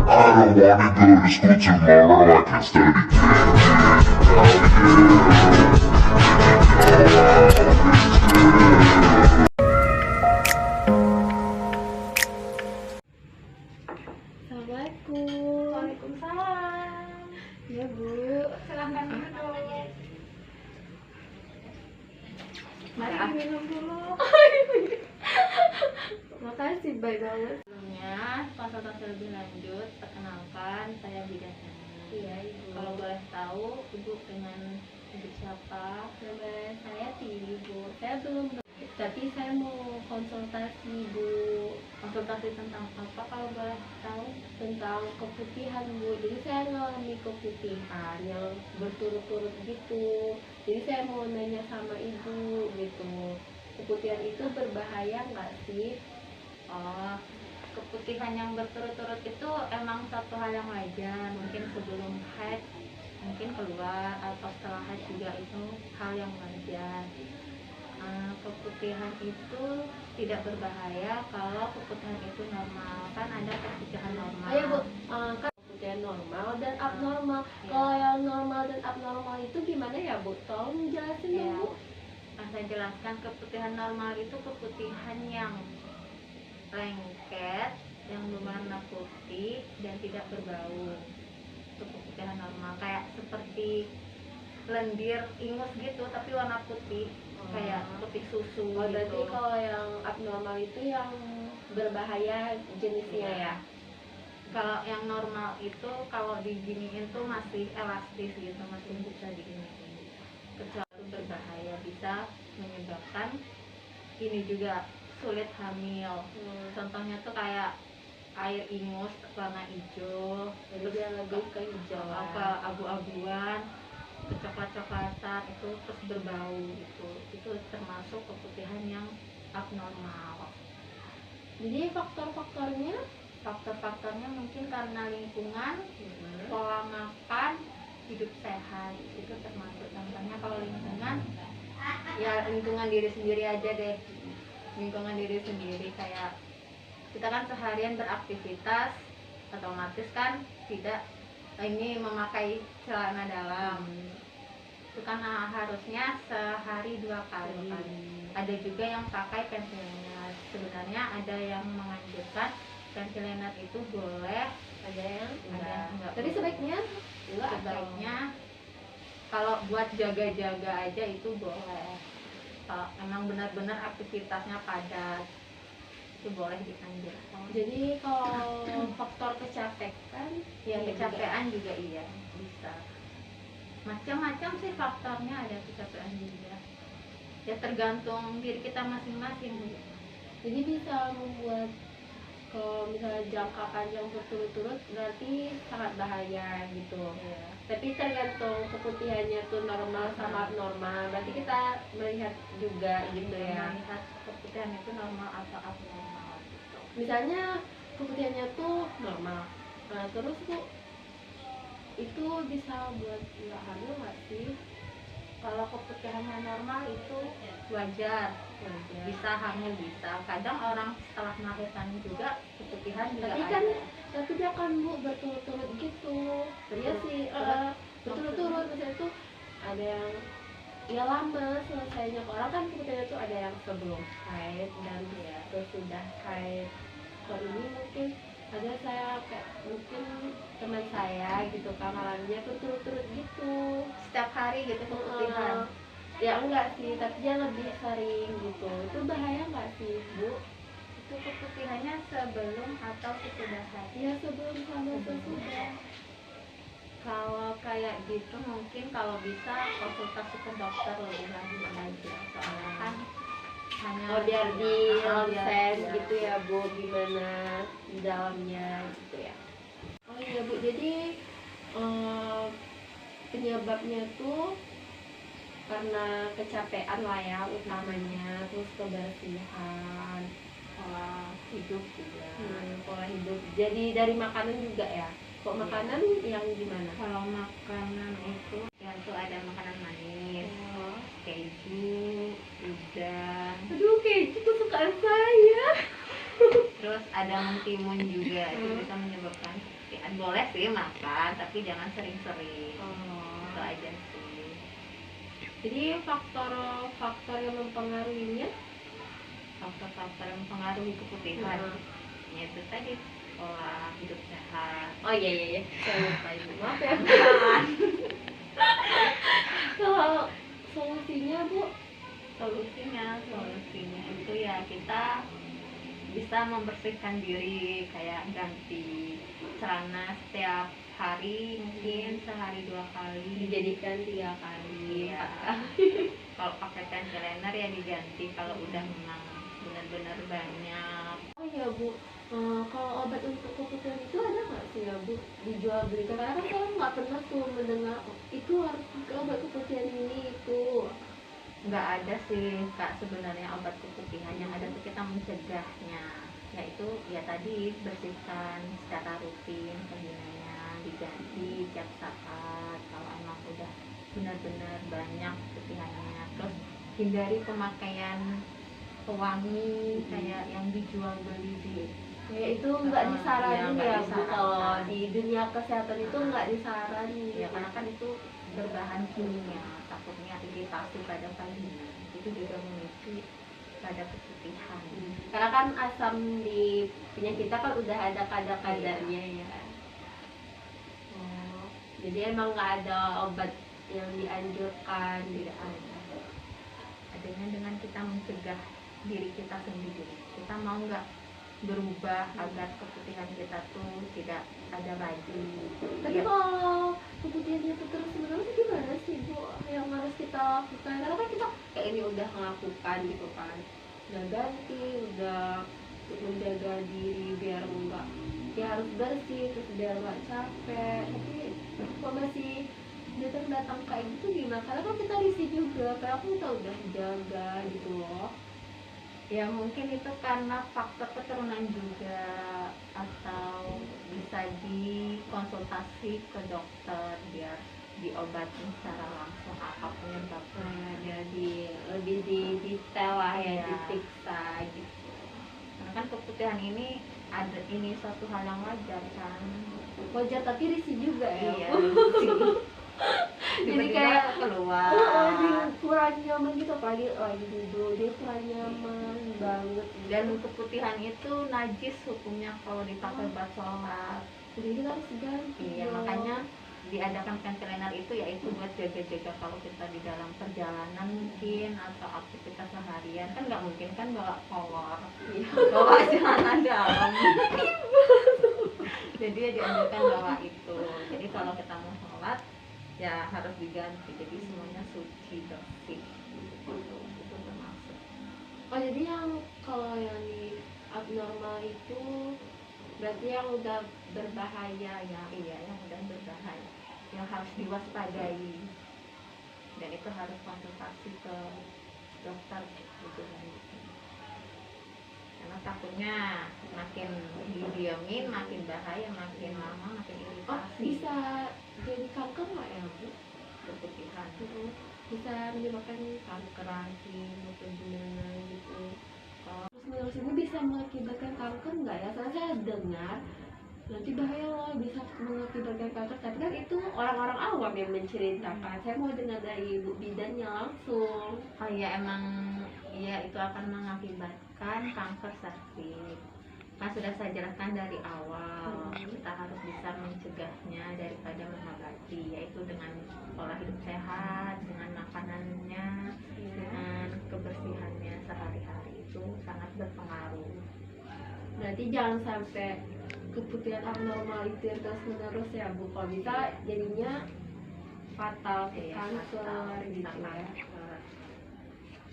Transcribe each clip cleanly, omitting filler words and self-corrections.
I don't wanna go to school tomorrow, I can study. Assalamualaikum. Waalaikumsalam. Ya Bu. Silahkan duduk. Mari minum dulu. Makasih, baik banget. Sebelumnya, konsultasi lebih lanjut, perkenalkan saya Bidasari. Iya Ibu. Kalau boleh tahu, Ibu dengan Ibu siapa? Nama saya Tini Bu. Saya belum, tapi saya mau konsultasi Bu Konsultasi tentang apa kalau boleh tahu? tentang keputihan Bu. Jadi saya ngalami keputihan yang berturut-turut gitu. Jadi saya mau nanya sama Ibu gitu. Keputihan itu berbahaya nggak sih? Oh, keputihan yang berturut-turut itu emang satu hal yang wajar. Mungkin sebelum haid mungkin keluar atau setelah haid juga itu hal yang wajar. Keputihan itu tidak berbahaya kalau keputihan itu normal. Kan ada keputihan normal. Ayo Bu, kan keputihan normal dan abnormal. Iya. Kalau yang normal dan abnormal itu gimana ya Bu? Tolong jelasin Iya. dong Bu. Saya jelaskan, keputihan normal itu keputihan yang lengket, yang berwarna putih dan tidak berbau. Itu keputihan normal, kayak seperti lendir ingus gitu tapi warna putih, kayak putih susu Oh, berarti gitu. kalau yang abnormal itu yang berbahaya jenisnya ya? Kalau yang normal itu kalau diginiin tuh masih elastis gitu, masih bisa diginiin. Kecuali berbahaya, bisa menyebabkan ini juga sulit hamil. Contohnya tuh kayak air ingus warna hijau, Jadi dia lebih ke hijau. ke abu-abuan, ke coklat-coklatan, itu terus berbau gitu. Itu termasuk keputihan yang abnormal. Jadi faktor-faktornya Faktor-faktornya mungkin karena lingkungan, pola makan, hidup sehat, itu termasuk. Contohnya kalau lingkungan, ya lingkungan diri sendiri aja deh. Lingkungan diri sendiri, kayak kita kan seharian beraktivitas, otomatis kan tidak ini memakai celana dalam. Itu kan harusnya sehari 2 kali. Ada juga yang pakai pensil lenat. Sebenarnya ada yang menganjurkan pensil lenat itu boleh, ada yang enggak. Tapi sebaiknya enggak atau Sebaiknya kalau buat jaga-jaga aja itu boleh. Kalau emang benar-benar aktivitasnya padat, itu boleh dianjurkan. jadi kalau faktor kecapekan Ya, iya kecapean juga iya bisa. Macam-macam sih faktornya, ada kecapean juga. Ya tergantung diri kita masing-masing. Jadi bisa membuat kalau misalnya jangka panjang berturut-turut berarti sangat bahaya gitu. Ya. Tapi tergantung keputihannya tuh normal sama abnormal. Berarti kita melihat juga gitu ya. Melihat keputihan itu normal atau abnormal gitu. Misalnya keputihannya tuh normal. Nah, terus Bu itu bisa buat nggak hamil nggak sih? Kalau keputihannya normal itu wajar, bisa hamil bisa. Kadang orang setelah melahirkan juga keputihan juga Tapi ada. kan tidak kan Bu berturut-turut gitu. Iya sih, berturut-turut misalnya tuh ada yang ya lama selesainya. Orang kan keputihannya tuh ada yang sebelum haid dan sesudah haid. Kalau ini mungkin ada saya kayak mungkin teman saya gitu kan malamnya berturut-turut gitu. Setiap hari gitu keputihan. Ya enggak sih, tapi dia lebih sering gitu. Itu bahaya nggak sih Bu? Itu keputihannya sebelum atau sesudah haid. Ya sebelum sama sesudah. Kalau kayak gitu mungkin kalau bisa konsultasi ke dokter lebih lanjut aja, soalnya kan hanya Oh biar di ronsen biar- gitu ya Bu, gimana di dalamnya gitu ya. Oh iya Bu, jadi penyebabnya tuh karena kecapean lah ya utamanya, terus kebersihan, pola hidup juga, pola hidup. Jadi dari makanan juga ya. Kok makanan yang gimana? Kalau makanan itu ya itu ada makanan manis, keju, udang, Aduh, keju kesukaan saya. terus ada mentimun juga, itu bisa menyebabkan boleh sih makan tapi jangan sering-sering. Oh. Itu aja sih. Jadi faktor yang mempengaruhinya Faktor-faktor yang mempengaruhi keputihan ya itu tadi pola hidup sehat. oh iya saya lupa ibu, maaf ya. Makan. Kalau solusinya bu, Solusinya itu ya kita bisa membersihkan diri, kayak ganti celana setiap hari, mungkin sehari 2 kali. dijadikan 3 kali, Iya. 4 kali. Kalau pakai kain liner ya diganti kalau udah memang benar-benar banyak. Oh iya bu, kalau obat untuk keputihan itu ada nggak sih ya bu dijual belikan? Karena kan saya nggak pernah tuh mendengar itu harus pakai obat keputihan ini itu. Nggak ada sih kak sebenarnya obat keputihan, yang ada tuh kita mencegahnya, yaitu ya tadi bersihkan secara rutin, penggunaannya diganti tiap saat kalau emang udah benar-benar banyak keputihannya. Terus hindari pemakaian pewangi kayak yang dijual beli di Ya itu nggak iya, disaranin nggak ya bu, disarankan. kalau di dunia kesehatan itu nggak disaranin. ya karena kan itu berbahan kimia, takutnya iritasi pada vagina, itu juga memicu pada keputihan. Karena kan asam di punya kita kan udah ada kadar-kadarnya ya. Oh, jadi emang nggak ada obat yang dianjurkan, Tidak ada. Adanya dengan kita mencegah diri kita sendiri. Kita mau nggak berubah agar keputihan kita tuh tidak ada lagi. Tapi kalau keputihannya itu terus menerus gimana sih bu yang harus kita lakukan? Karena kan kita kayak ini udah melakukan gitu kan, udah ganti, udah menjaga diri biar enggak, ya harus bersih terus biar nggak capek, tapi kok masih datang kayak gitu gimana? Karena kan kita risih juga, karena aku udah jaga gitu loh. Ya mungkin itu karena faktor keturunan juga, atau bisa dikonsultasi ke dokter biar diobatin secara langsung apa penyebabnya. Nah, jadi lebih di detail lah ya, Iya. diperiksa gitu. Karena kan keputihan ini ada, ini suatu hal yang wajar kan. Wajar tapi risih juga ya. Iya. Bu. Jadi Tiba-tiba kayak keluar. dia kurang nyaman gitu, apalagi lagi duduk dia kurang nyaman banget. Dan keputihan itu najis hukumnya kalau dipakai buat sholat. jadi kita harus ganti. Iya, dong. makanya diadakan container itu yaitu buat jaga-jaga kalau kita di dalam perjalanan mungkin atau aktivitas seharian, kan nggak mungkin kan bawa kolor, Iya. bawa celana dalam. Jadi ya dianjurkan bawa itu. Jadi kalau kita mau sholat ya harus diganti, jadi semuanya suci bersih itu termasuk. Oh jadi yang kalau yang di abnormal itu berarti yang udah berbahaya ya. Iya, yang udah berbahaya, yang harus diwaspadai, dan itu harus konsultasi ke dokter gitu kan. Karena takutnya makin didiemin makin bahaya, makin lama makin Oh iritasi. bisa jadi kanker nggak ya bu? Keputihan Bisa menyebabkan kanker rahim atau gimana gitu. Terus menerus ini bisa mengakibatkan kanker nggak ya? Soalnya saya dengar nanti bahaya loh, bisa mengakibatkan kanker. Tapi kan itu orang-orang awam yang menceritakan. Saya mau dengar dari ibu bidannya langsung. Oh iya, emang iya itu akan mengakibatkan kanker cervix. Kan sudah saya jelaskan dari awal, kita harus bisa mencegahnya daripada mengobati, yaitu dengan pola hidup sehat, dengan makanannya, dengan kebersihannya sehari-hari, itu sangat berpengaruh. Berarti jangan sampai keputihan abnormal itu terus menerus ya bu. Kalau bisa jadinya fatal, Iya, kanker fatal, gitu bisa ya. kanker.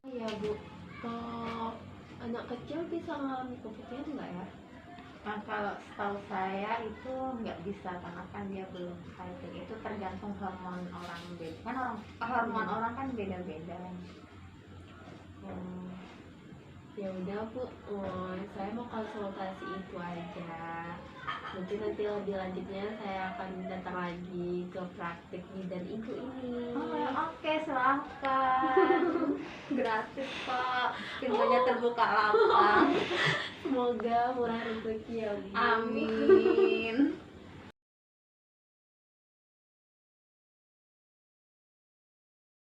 Iya bu, kalau anak kecil bisa mengalami keputihan nggak ya? Nah, kalau setahu saya itu nggak bisa karena kan dia belum fighting, itu tergantung hormon orang beda kan, hormon orang kan beda-beda. Ya udah bu, saya mau konsultasi itu aja. Nanti lebih lanjutnya saya akan datang lagi ke praktik bidan ibu ini. Oke, silakan. Gratis kok, pintunya terbuka lapang. Semoga murah rezeki ya bu. Amin.